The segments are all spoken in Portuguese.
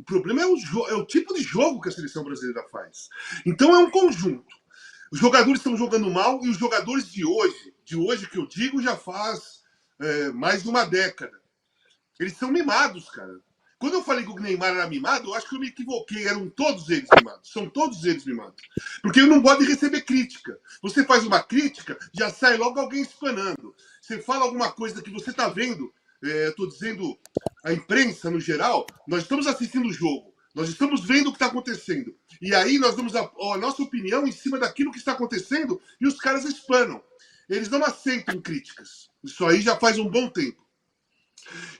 problema é o tipo de jogo que a seleção brasileira faz. Então é um conjunto. Os jogadores estão jogando mal e os jogadores de hoje que eu digo, já faz mais de uma década. Eles são mimados, cara. Quando eu falei que o Neymar era mimado, eu acho que eu me equivoquei. Eram todos eles mimados. São todos eles mimados. Porque eu não gosto de receber crítica. Você faz uma crítica, já sai logo alguém espanando. Você fala alguma coisa que você está vendo, estou dizendo a imprensa no geral, nós estamos assistindo o jogo. Nós estamos vendo o que está acontecendo. E aí nós damos a nossa opinião em cima daquilo que está acontecendo e os caras espanam. Eles não aceitam críticas. Isso aí já faz um bom tempo.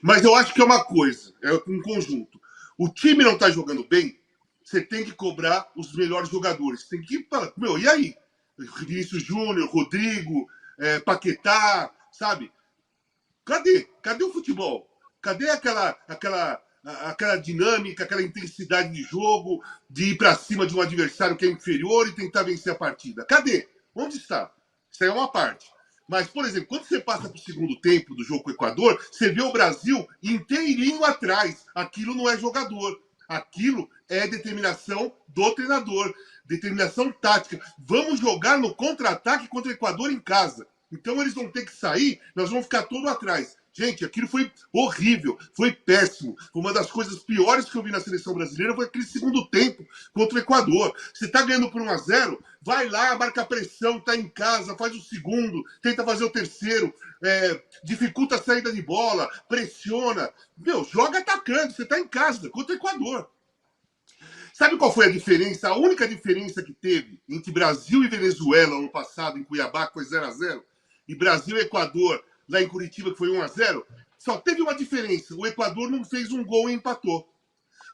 Mas eu acho que é uma coisa, é um conjunto. O time não está jogando bem, você tem que cobrar os melhores jogadores. Tem que falar, e aí? Vinícius Júnior, Rodrigo, Paquetá, sabe? Cadê o futebol? Cadê aquela dinâmica, aquela intensidade de jogo, de ir para cima de um adversário que é inferior e tentar vencer a partida? Cadê? Onde está? Isso aí é uma parte. Mas, por exemplo, quando você passa para o segundo tempo do jogo com o Equador, você vê o Brasil inteirinho atrás. Aquilo não é jogador. Aquilo é determinação do treinador. Determinação tática. Vamos jogar no contra-ataque contra o Equador em casa. Então eles vão ter que sair, nós vamos ficar todo atrás. Gente, aquilo foi horrível, foi péssimo. Uma das coisas piores que eu vi na seleção brasileira foi aquele segundo tempo contra o Equador. Você está ganhando por 1-0, vai lá, marca a pressão, está em casa, faz o segundo, tenta fazer o terceiro, dificulta a saída de bola, pressiona. Joga atacando, você está em casa, contra o Equador. Sabe qual foi a diferença? A única diferença que teve entre Brasil e Venezuela ano passado, em Cuiabá, que foi 0-0, e Brasil e Equador, lá em Curitiba, que foi 1-0, só teve uma diferença. O Equador não fez um gol e empatou.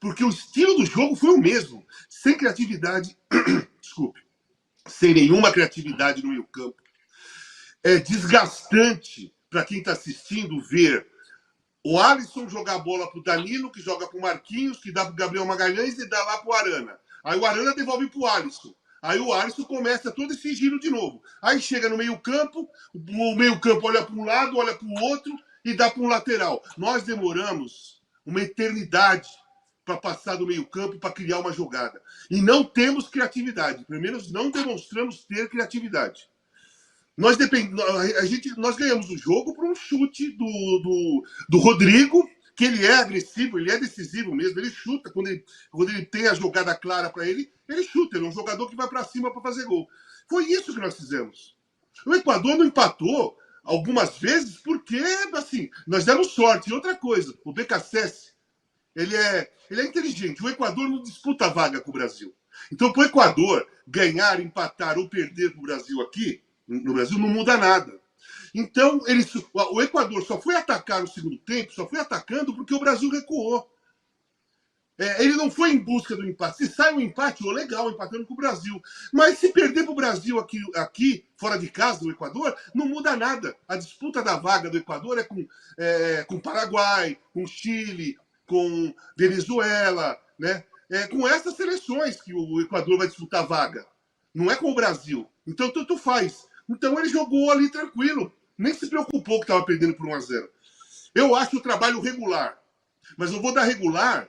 Porque o estilo do jogo foi o mesmo. Sem criatividade, desculpe, sem nenhuma criatividade no meio-campo. É desgastante para quem está assistindo ver o Alisson jogar a bola pro Danilo, que joga pro Marquinhos, que dá pro Gabriel Magalhães e dá lá pro Arana. Aí o Arana devolve pro Alisson. Aí o Alisson começa todo esse giro de novo. Aí chega no meio-campo, o meio-campo olha para um lado, olha para o outro e dá para um lateral. Nós demoramos uma eternidade para passar do meio-campo para criar uma jogada. E não temos criatividade. Pelo menos não demonstramos ter criatividade. Nós ganhamos o jogo por um chute do Rodrigo, que ele é agressivo, ele é decisivo mesmo, ele chuta. Quando ele tem a jogada clara para ele chuta. Ele é um jogador que vai para cima para fazer gol. Foi isso que nós fizemos. O Equador não empatou algumas vezes porque, assim, nós demos sorte. E outra coisa, o BKSS, ele é inteligente. O Equador não disputa a vaga com o Brasil. Então, para o Equador ganhar, empatar ou perder para o Brasil aqui, no Brasil, não muda nada. Então, o Equador só foi atacar no segundo tempo, só foi atacando porque o Brasil recuou. Ele não foi em busca do empate. Se sai um empate, legal, empatando com o Brasil. Mas se perder para o Brasil aqui, fora de casa, do Equador, não muda nada. A disputa da vaga do Equador é com Paraguai, com Chile, com Venezuela, né? Com essas seleções que o Equador vai disputar a vaga. Não é com o Brasil. Então, tanto faz. Então, ele jogou ali tranquilo. Nem se preocupou que estava perdendo por 1-0. Eu acho o trabalho regular. Mas eu vou dar regular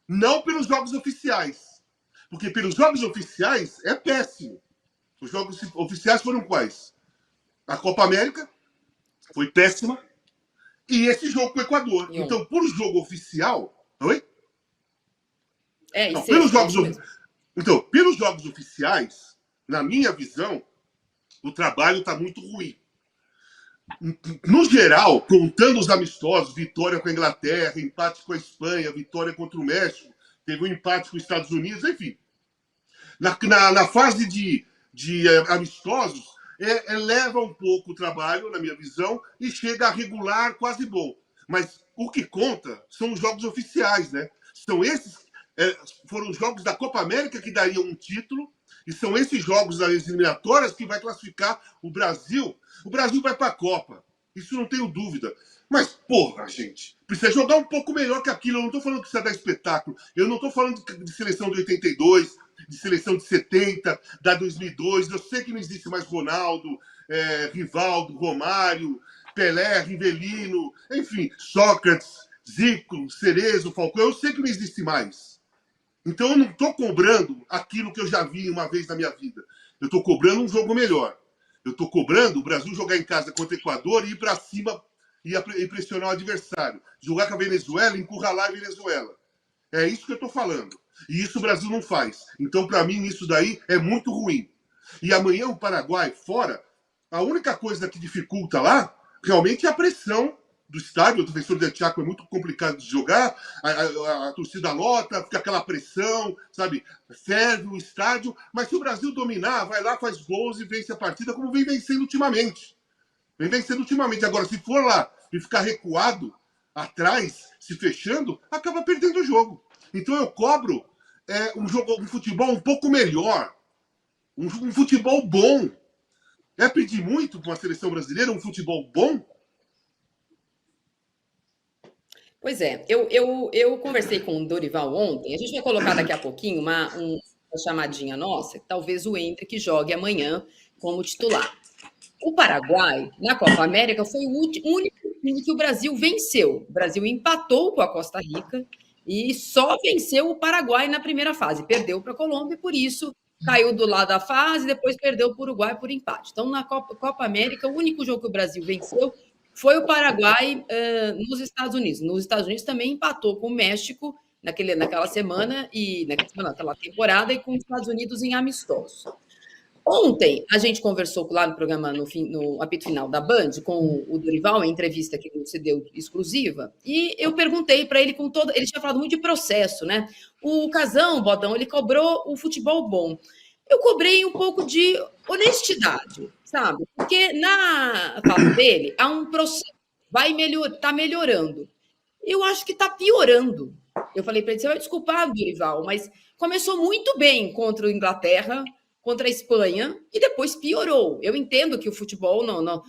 não pelos jogos oficiais. Porque pelos jogos oficiais é péssimo. Os jogos oficiais foram quais? A Copa América foi péssima. E esse jogo com o Equador. Então, por jogo oficial... Oi? Não, então, pelos jogos oficiais, na minha visão, o trabalho está muito ruim. No geral, contando os amistosos, vitória com a Inglaterra, empate com a Espanha, vitória contra o México, teve um empate com os Estados Unidos, enfim. Na fase de amistosos, eleva um pouco o trabalho, na minha visão, e chega a regular quase bom. Mas o que conta são os jogos oficiais, né? Foram os jogos da Copa América que dariam um título, e são esses jogos das eliminatórias que vai classificar o Brasil. O Brasil vai para a Copa, isso não tenho dúvida. Mas, porra, gente, precisa jogar um pouco melhor que aquilo. Eu não estou falando que precisa dar espetáculo. Eu não estou falando de seleção de 82, de seleção de 70, da 2002. Eu sei que não existe mais Ronaldo, Rivaldo, Romário, Pelé, Rivelino, enfim, Sócrates, Zico, Cerezo, Falcão. Eu sei que não existe mais. Então eu não estou cobrando aquilo que eu já vi uma vez na minha vida. Eu estou cobrando um jogo melhor. Eu estou cobrando o Brasil jogar em casa contra o Equador e ir para cima e pressionar o adversário. Jogar com a Venezuela e encurralar a Venezuela. É isso que eu estou falando. E isso o Brasil não faz. Então, para mim, isso daí é muito ruim. E amanhã o Paraguai fora, a única coisa que dificulta lá realmente é a pressão do estádio. O defensor de Chaco é muito complicado de jogar, a torcida lota, fica aquela pressão, sabe? Ferve o estádio. Mas se o Brasil dominar, vai lá, faz gols e vence a partida, como vem vencendo ultimamente. Vem vencendo ultimamente. Agora, se for lá e ficar recuado, atrás, se fechando, acaba perdendo o jogo. Então eu cobro um futebol um pouco melhor, um futebol bom. É pedir muito para uma seleção brasileira um futebol bom? Pois é, eu conversei com o Dorival ontem. A gente vai colocar daqui a pouquinho uma chamadinha nossa, que talvez o Endrick jogue amanhã como titular. O Paraguai, na Copa América, foi o único time que o Brasil venceu. O Brasil empatou com a Costa Rica e só venceu o Paraguai na primeira fase. Perdeu para a Colômbia, por isso caiu do lado da fase, depois perdeu para o Uruguai por empate. Então, na Copa América, o único jogo que o Brasil venceu foi o Paraguai nos Estados Unidos. Nos Estados Unidos também empatou com o México naquela semana e naquela temporada e com os Estados Unidos em amistosos. Ontem a gente conversou lá no programa, no apito final da Band, com o Dorival, em entrevista que você deu exclusiva, e eu perguntei para ele com todo. Ele tinha falado muito de processo, né? O Casão, Bodão, ele cobrou o futebol bom. Eu cobrei um pouco de honestidade, sabe? Porque na fala dele há um processo, tá melhorando. Eu acho que está piorando. Eu falei para ele: você vai desculpar, Dorival, mas começou muito bem contra a Inglaterra, contra a Espanha e depois piorou. Eu entendo que o futebol não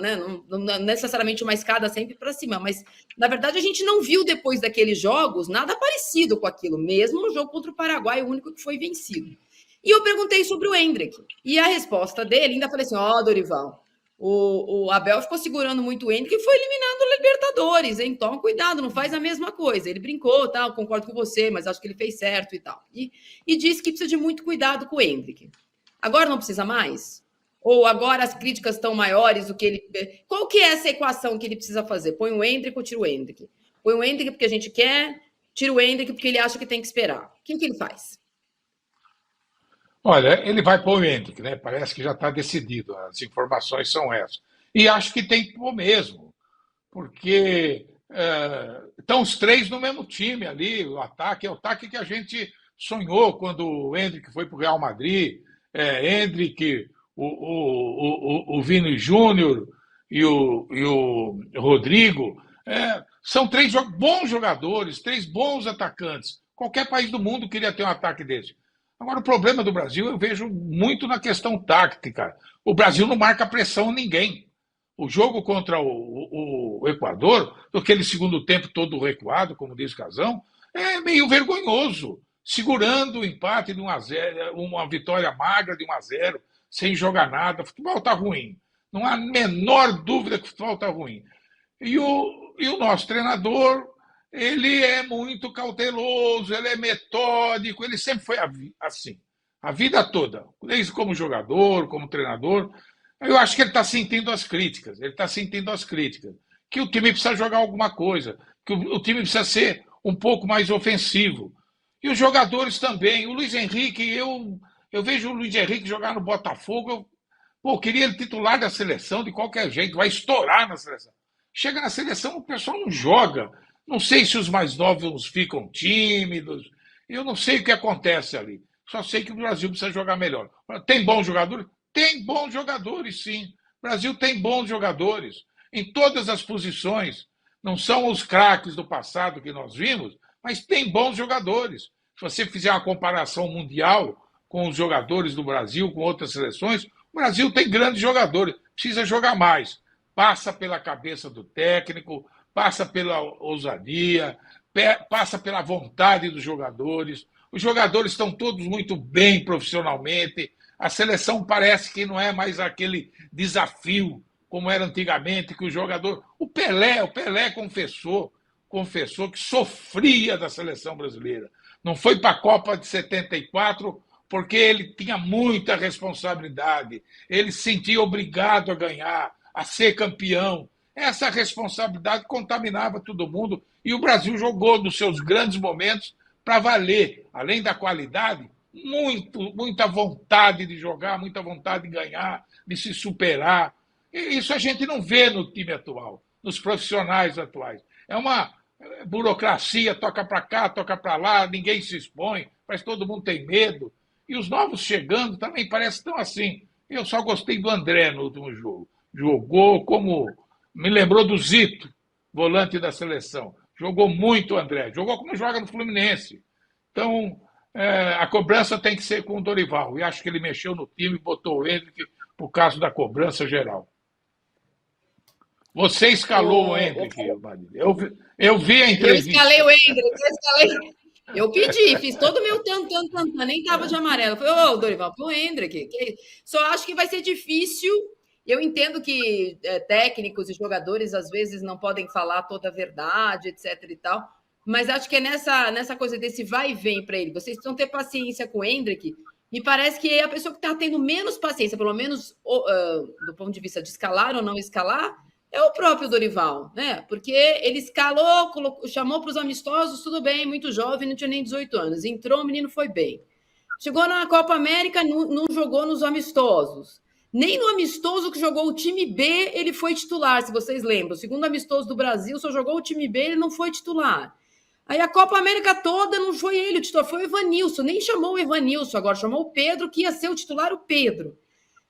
é necessariamente uma escada sempre para cima, mas na verdade a gente não viu depois daqueles jogos nada parecido com aquilo, mesmo no jogo contra o Paraguai, o único que foi vencido. E eu perguntei sobre o Endrick. E a resposta dele, ainda falei assim: ó, Dorival, o Abel ficou segurando muito o Endrick e foi eliminado do Libertadores, hein? Toma cuidado, não faz a mesma coisa. Ele brincou, tal, concordo com você, mas acho que ele fez certo e tal. E disse que precisa de muito cuidado com o Endrick. Agora não precisa mais? Ou agora as críticas estão maiores do que ele... Qual que é essa equação que ele precisa fazer? Põe o Endrick ou tira o Endrick? Põe o Endrick porque a gente quer, tira o Endrick porque ele acha que tem que esperar. O que ele faz? Olha, ele vai pôr o Endrick, né? Parece que já está decidido, as informações são essas. E acho que tem que pôr mesmo, porque estão os três no mesmo time ali, o ataque é o ataque que a gente sonhou quando o Endrick foi para o Real Madrid, Endrick, o Vini Júnior e o Rodrigo. São três bons jogadores, três bons atacantes. Qualquer país do mundo queria ter um ataque desse. Agora, o problema do Brasil eu vejo muito na questão tática. O Brasil não marca pressão a ninguém. O jogo contra o Equador, aquele segundo tempo todo recuado, como diz o Casão, é meio vergonhoso. Segurando o empate de 1-0, uma vitória magra de 1-0, sem jogar nada. O futebol está ruim. Não há a menor dúvida que o futebol está ruim. E o nosso treinador, ele é muito cauteloso, ele é metódico, ele sempre foi assim, a vida toda, desde como jogador, como treinador. Eu acho que ele está sentindo as críticas, que o time precisa jogar alguma coisa, que o time precisa ser um pouco mais ofensivo. E os jogadores também. O Luiz Henrique, eu vejo o Luiz Henrique jogar no Botafogo, eu queria ele titular da seleção de qualquer jeito, vai estourar na seleção. Chega na seleção, o pessoal não joga. Não sei se os mais novos ficam tímidos. Eu não sei o que acontece ali. Só sei que o Brasil precisa jogar melhor. Tem bons jogadores? Tem bons jogadores, sim. O Brasil tem bons jogadores em todas as posições. Não são os craques do passado que nós vimos, mas tem bons jogadores. Se você fizer uma comparação mundial com os jogadores do Brasil, com outras seleções, o Brasil tem grandes jogadores. Precisa jogar mais. Passa pela cabeça do técnico, passa pela ousadia, passa pela vontade dos jogadores. Os jogadores estão todos muito bem profissionalmente. A seleção parece que não é mais aquele desafio como era antigamente, que o jogador... O Pelé confessou que sofria da seleção brasileira, Não foi para a Copa de 74 porque ele tinha muita responsabilidade, ele se sentia obrigado a ganhar, a ser campeão. Essa responsabilidade contaminava todo mundo e o Brasil jogou nos seus grandes momentos para valer, além da qualidade, muita vontade de jogar, muita vontade de ganhar, de se superar. E isso a gente não vê no time atual, nos profissionais atuais. É uma burocracia, toca para cá, toca para lá, ninguém se expõe, mas todo mundo tem medo. E os novos chegando também parecem tão assim. Eu só gostei do André no último jogo. Jogou como. Me lembrou do Zito, volante da seleção. Jogou muito o André. Jogou como joga no Fluminense. Então, a cobrança tem que ser com o Dorival. E acho que ele mexeu no time e botou o Endrick por causa da cobrança geral. Você escalou o Endrick, Marília. Eu vi a entrevista. Eu escalei o Endrick, eu pedi, fiz todo o meu tantan, nem tava de amarelo. Falei, ô, Dorival, põe o Endrick. Só acho que vai ser difícil. Eu entendo que técnicos e jogadores, às vezes, não podem falar toda a verdade, etc e tal, mas acho que é nessa coisa desse vai e vem para ele. Vocês precisam ter paciência com o Endrick. Me parece que é a pessoa que está tendo menos paciência, pelo menos do ponto de vista de escalar ou não escalar, é o próprio Dorival, né? Porque ele escalou, chamou para os amistosos, tudo bem, muito jovem, não tinha nem 18 anos. Entrou, o menino foi bem. Chegou na Copa América, não jogou nos amistosos. Nem no amistoso que jogou o time B, ele foi titular, se vocês lembram. O segundo amistoso do Brasil, só jogou o time B, ele não foi titular. Aí a Copa América toda não foi ele o titular, foi o Evanilson. Nem chamou o Evanilson agora, chamou o Pedro, que ia ser o titular, o Pedro.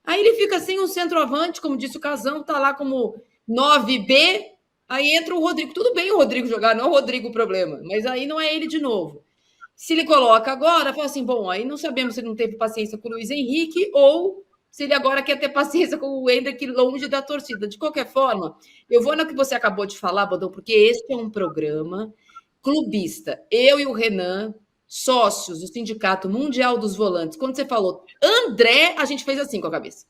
Aí ele fica sem um centroavante, como disse o Casão, tá lá como 9B, aí entra o Rodrigo. Tudo bem o Rodrigo jogar, não é o Rodrigo o problema, mas aí não é ele de novo. Se ele coloca agora, fala assim, bom, aí não sabemos se ele não teve paciência com o Luiz Henrique ou se ele agora quer ter paciência com o Endrick longe da torcida. De qualquer forma, eu vou no que você acabou de falar, Bodão, porque esse é um programa clubista. Eu e o Renan, sócios do Sindicato Mundial dos Volantes, quando você falou André, a gente fez assim com a cabeça.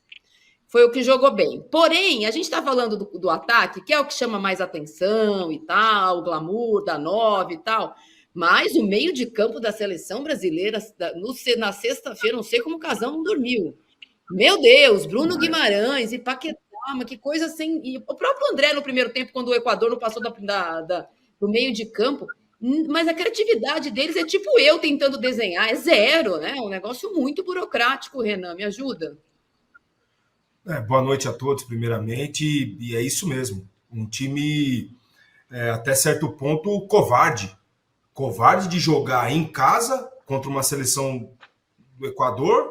Foi o que jogou bem. Porém, a gente está falando do ataque, que é o que chama mais atenção e tal, o glamour da 9 e tal. Mas o meio de campo da seleção brasileira, na sexta-feira, não sei como o Casão não dormiu. Meu Deus, Bruno Guimarães e Paquetá, que coisa sem... E o próprio André, no primeiro tempo, quando o Equador não passou do meio de campo, mas a criatividade deles é tipo eu tentando desenhar, é zero, né? Um negócio muito burocrático, Renan, me ajuda. Boa noite a todos, primeiramente, e é isso mesmo. Um time, até certo ponto, covarde. Covarde de jogar em casa contra uma seleção do Equador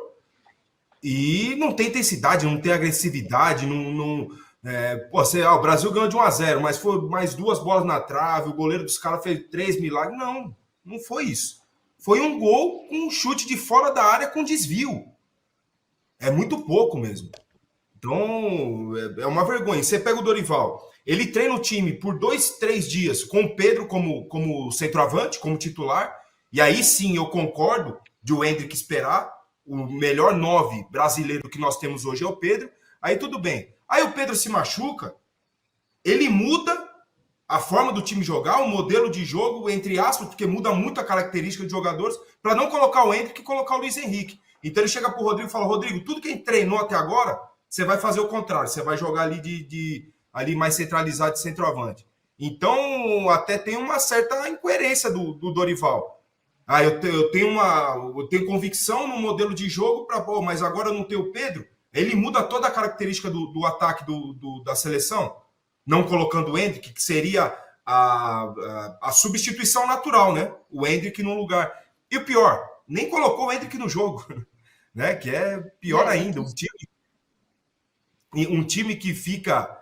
e não tem intensidade, não tem agressividade, o Brasil ganhou de 1-0, mas foi mais 2 bolas na trave, o goleiro dos caras fez 3 milagres. Não foi isso. Foi um gol com um chute de fora da área com desvio. É muito pouco mesmo. Então, é uma vergonha. Você pega o Dorival, ele treina o time por 2-3 dias com o Pedro como centroavante, como titular, e aí sim eu concordo de o Endrick esperar. O melhor 9 brasileiro que nós temos hoje é o Pedro. Aí tudo bem. Aí o Pedro se machuca, ele muda a forma do time jogar, o modelo de jogo, entre aspas, porque muda muito a característica de jogadores, para não colocar o Endrick e colocar o Luiz Henrique. Então ele chega para o Rodrigo e fala, Rodrigo, tudo que a gente treinou até agora, você vai fazer o contrário, você vai jogar ali ali mais centralizado de centroavante. Então, até tem uma certa incoerência do Dorival. Eu tenho convicção no modelo de jogo, mas agora eu não tenho o Pedro. Ele muda toda a característica do ataque da seleção, não colocando o Endrick, que seria a substituição natural, né? O Endrick no lugar. E o pior, nem colocou o Endrick no jogo, né? Que é pior ainda. Um time que fica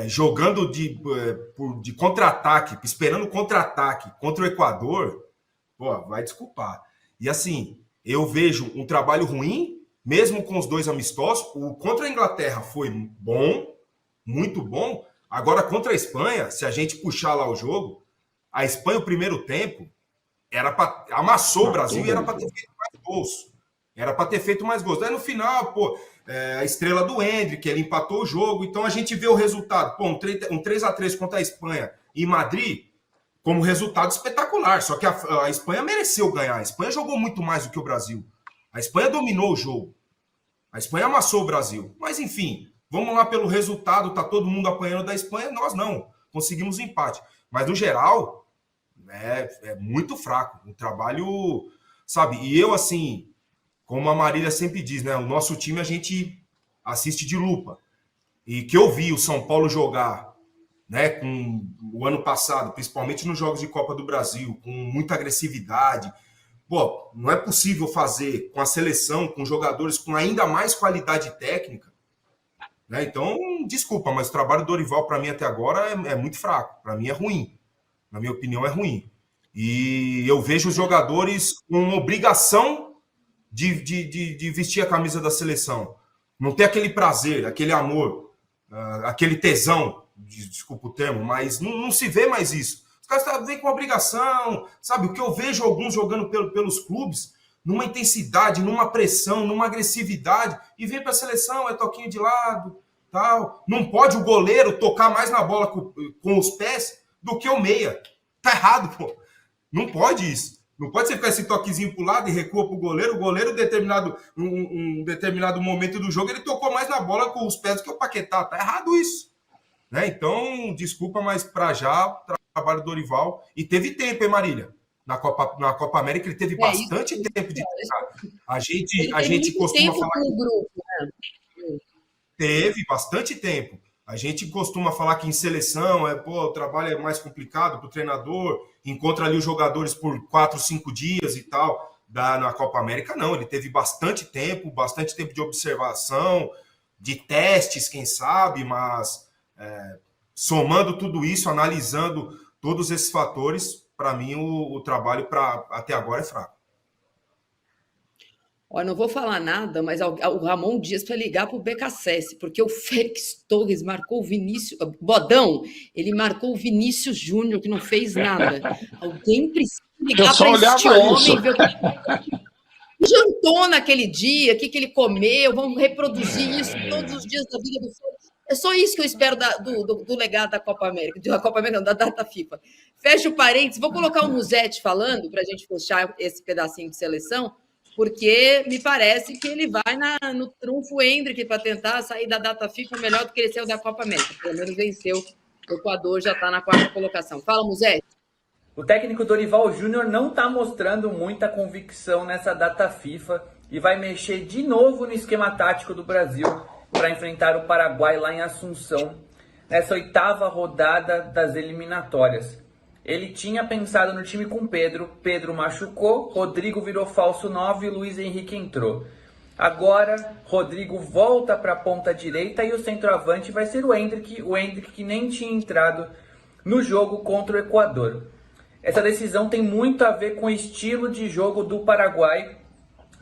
jogando de contra-ataque, esperando contra-ataque contra o Equador, pô, vai desculpar. E assim, eu vejo um trabalho ruim, mesmo com os 2 amistosos. O contra a Inglaterra foi bom, muito bom. Agora, contra a Espanha, se a gente puxar lá o jogo, a Espanha, o primeiro tempo, amassou o Brasil e era para ter feito mais gols. Era para ter feito mais gols. Daí no final, a estrela do Endrick, ele empatou o jogo. Então a gente vê o resultado. Um 3-3 contra a Espanha em Madrid, como resultado espetacular. Só que a Espanha mereceu ganhar. A Espanha jogou muito mais do que o Brasil. A Espanha dominou o jogo. A Espanha amassou o Brasil. Mas, enfim, vamos lá pelo resultado. Tá todo mundo apanhando da Espanha. Nós não. Conseguimos um empate. Mas, no geral, é muito fraco. Um trabalho, sabe? E eu, assim, como a Marília sempre diz, né? O nosso time a gente assiste de lupa. E que eu vi o São Paulo jogar, né, com o ano passado, principalmente nos Jogos de Copa do Brasil, com muita agressividade. Pô, não é possível fazer com a seleção, com jogadores com ainda mais qualidade técnica, né? Então, desculpa, mas o trabalho do Dorival, para mim, até agora, é muito fraco. Para mim, é ruim. Na minha opinião, é ruim. E eu vejo os jogadores com obrigação de vestir a camisa da seleção. Não tem aquele prazer, aquele amor, aquele tesão, desculpa o termo, mas não se vê mais isso. Os caras vêm com obrigação, sabe? O que eu vejo alguns jogando pelos clubes, numa intensidade, numa pressão, numa agressividade, e vem para a seleção, é toquinho de lado, tal. Não pode o goleiro tocar mais na bola com os pés do que o meia. Tá errado, pô. Não pode isso. Não pode você ficar esse toquezinho pro lado e recua pro goleiro. O goleiro, um determinado momento do jogo, ele tocou mais na bola com os pés do que o Paquetá. Tá errado isso. Né? Então, desculpa, mas para já, trabalho do Dorival. E teve tempo, hein, Marília? Na Copa América ele teve bastante tempo de treinar. A gente costuma falar que grupo, né? Teve bastante tempo. A gente costuma falar que em seleção o trabalho é mais complicado para o treinador, encontra ali os jogadores por 4, 5 dias e tal. Na Copa América, não. Ele teve bastante tempo de observação, de testes, quem sabe, mas somando tudo isso, analisando todos esses fatores, para mim o trabalho até agora é fraco. Olha, não vou falar nada, mas o Ramon Dias para ligar para o BKSS, porque o Félix Torres marcou o Vinícius... Bodão, ele marcou o Vinícius Júnior, que não fez nada. Alguém precisa ligar para este homem, ver o que jantou naquele dia, o que ele comeu, vamos reproduzir isso todos os dias da vida do Félix. É só isso que eu espero do legado da Copa América, da data FIFA. Fecha o parênteses, vou colocar o Musetti falando, para a gente fechar esse pedacinho de seleção, porque me parece que ele vai no trunfo Hendrick para tentar sair da data FIFA melhor do que ele saiu da Copa América. Pelo menos venceu. O Equador já está na 4ª colocação. Fala, Musetti. O técnico Dorival Júnior não está mostrando muita convicção nessa data FIFA e vai mexer de novo no esquema tático do Brasil para enfrentar o Paraguai lá em Assunção, nessa 8ª rodada das eliminatórias. Ele tinha pensado no time com Pedro machucou, Rodrigo virou falso 9 e Luiz Henrique entrou. Agora, Rodrigo volta para a ponta direita e o centroavante vai ser o Hendrick que nem tinha entrado no jogo contra o Equador. Essa decisão tem muito a ver com o estilo de jogo do Paraguai,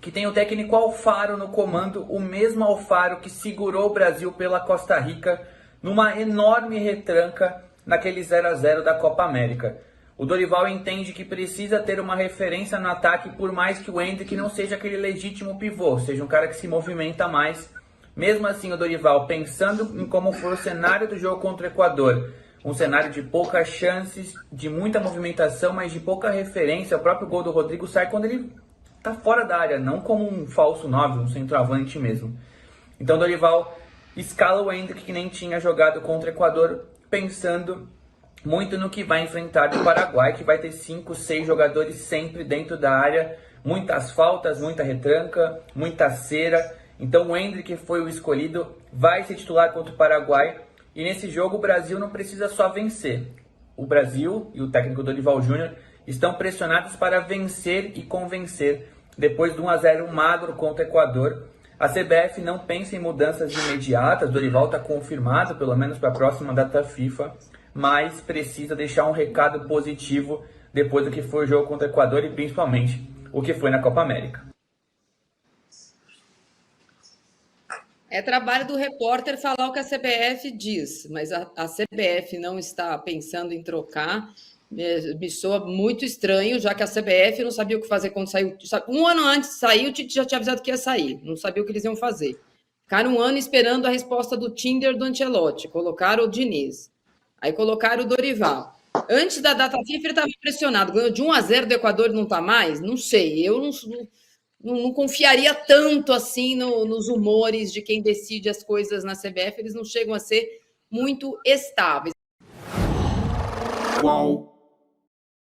que tem o técnico Alfaro no comando, o mesmo Alfaro que segurou o Brasil pela Costa Rica numa enorme retranca naquele 0-0 da Copa América. O Dorival entende que precisa ter uma referência no ataque, por mais que o Hendrick não seja aquele legítimo pivô, seja um cara que se movimenta mais. Mesmo assim, o Dorival, pensando em como for o cenário do jogo contra o Equador, um cenário de poucas chances, de muita movimentação, mas de pouca referência. O próprio gol do Rodrigo sai quando ele está fora da área, não como um falso 9, um centroavante mesmo. Então o Dorival escala o Hendrick, que nem tinha jogado contra o Equador, pensando muito no que vai enfrentar o Paraguai, que vai ter 5, 6 jogadores sempre dentro da área, muitas faltas, muita retranca, muita cera. Então o Hendrick foi o escolhido, vai ser titular contra o Paraguai, e nesse jogo o Brasil não precisa só vencer. O Brasil e o técnico Dorival Júnior estão pressionados para vencer e convencer. Depois de 1-0 magro contra o Equador, a CBF não pensa em mudanças imediatas. Dorival está confirmado, pelo menos para a próxima data FIFA, mas precisa deixar um recado positivo depois do que foi o jogo contra o Equador e principalmente o que foi na Copa América. É trabalho do repórter falar o que a CBF diz, mas a CBF não está pensando em trocar. Me soa muito estranho, já que a CBF não sabia o que fazer quando saiu. Um ano antes de sair, o Tite já tinha avisado que ia sair, não sabia o que eles iam fazer. Ficaram um ano esperando a resposta do Tinder do Ancelotti, colocaram o Diniz, aí colocaram o Dorival. Antes da data FIFA, ele estava impressionado. Ganhou de 1-0 do Equador e não está mais? Não sei. Eu não confiaria tanto assim nos humores de quem decide as coisas na CBF. Eles não chegam a ser muito estáveis. Uau.